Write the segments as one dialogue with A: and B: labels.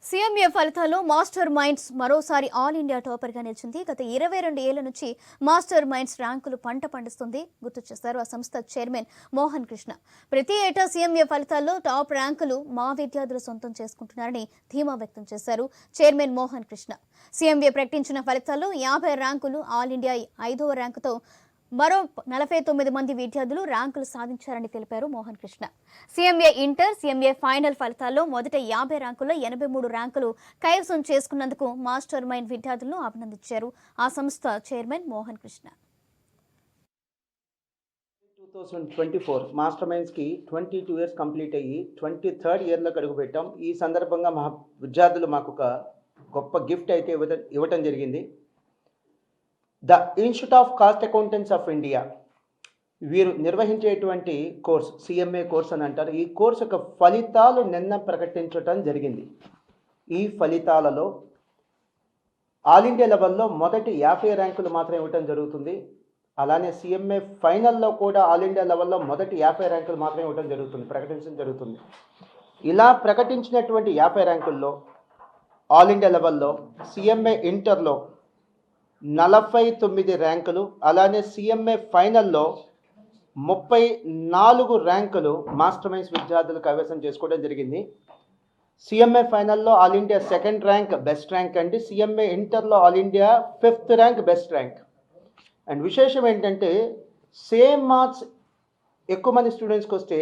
A: సీఎంఏ ఫలితాల్లో master minds మరోసారి all India టాపర్గా నిలిచింది. గత 22 ఏళ్ల నుంచి మాస్టర్ మైండ్స్ ర్యాంకులు పంట పండిస్తుంది గుర్తు చేశారు ఆ సంస్థ చైర్మన్ మోహన్ కృష్ణ. ప్రతి ఏటా సీఎంఏ ఫలితాల్లో టాప్ ర్యాంకులు మా విద్యార్థులు సొంతం చేసుకుంటున్నారని ధీమా వ్యక్తం చేశారు చైర్మన్ మోహన్ కృష్ణ. సీఎంఏ ప్రకటించిన ఫలితాల్లో 50 ర్యాంకులు ఆల్ ఇండియా 5వ ర్యాంకుతో మరో 49 మంది విద్యార్థులు ర్యాంకులు సాధించారని తెలిపారు Mohan Krishna. CMA inter, CMA final ఫలితాల్లో మొదట 50 ర్యాంకుల్లో 83 ర్యాంకులు కైవసం చేసుకున్నందుకు మాస్టర్ మైండ్ విద్యార్థులను అభినందించారు ఆ సంస్థ చైర్మన్ మోహన్ కృష్ణ.
B: 2024 మాస్టర్ మైండ్స్కి 22 ఇయర్స్ కంప్లీట్ అయ్యి 23rd ఇయర్లోకి అడుగుపెట్టాం. ఈ సందర్భంగా మా విద్యార్థులు మాకు ఒక గొప్ప గిఫ్ట్ అయితే ఇవ్వటం జరిగింది. The institute of cost accountants of India వీరు నిర్వహించేటువంటి కోర్స్ సిఎంఏ కోర్స్ అని అంటారు. ఈ కోర్స్ యొక్క ఫలితాలు నిన్న ప్రకటించడం జరిగింది. ఈ ఫలితాలలో ఆల్ ఇండియా లెవెల్లో మొదటి 50 ర్యాంకులు మాత్రం ఇవ్వటం జరుగుతుంది. అలానే సిఎంఏ ఫైనల్లో కూడా ఆల్ ఇండియా లెవెల్లో మొదటి 50 ర్యాంకులు మాత్రమే ఇవ్వడం జరుగుతుంది, ప్రకటించడం జరుగుతుంది. ఇలా ప్రకటించినటువంటి 50 ర్యాంకుల్లో ఆల్ ఇండియా లెవెల్లో సిఎంఏ ఇంటర్లో 49 ర్యాంకులు, అలానే సిఎంఏ ఫైనల్లో 34 ర్యాంకులు మాస్టర్ మైండ్స్ విద్యార్థులు కైవసం చేసుకోవడం జరిగింది. సిఎంఏ ఫైనల్లో all India 2nd rank best rank అండి. సిఎంఏ ఇంటర్లో all India 5th rank best rank. And విశేషం ఏంటంటే సేమ్ మార్క్స్ ఎక్కువ మంది స్టూడెంట్స్కి వస్తే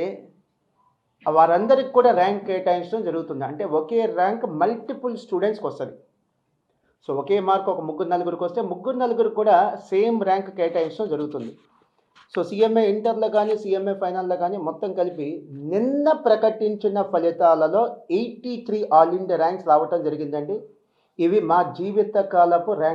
B: వారందరికి కూడా ర్యాంక్ కేటాయించడం జరుగుతుంది. అంటే ఒకే ర్యాంక్ మల్టిపుల్ స్టూడెంట్స్కి వస్తుంది. సో ఒకే మార్క్ ఒక 3-4 వస్తే 3-4 కూడా సేమ్ ర్యాంక్ కేటాయించడం జరుగుతుంది. సో సిఎంఏ ఇంటర్లో కానీ సిఎంఏ ఫైనల్లో కానీ మొత్తం కలిపి నిన్న ప్రకటించిన ఫలితాలలో 83 ఆల్ ఇండియా ర్యాంక్స్ రావటం జరిగిందండి. ఇవి మా జీవితకాలపు ర్యాంక్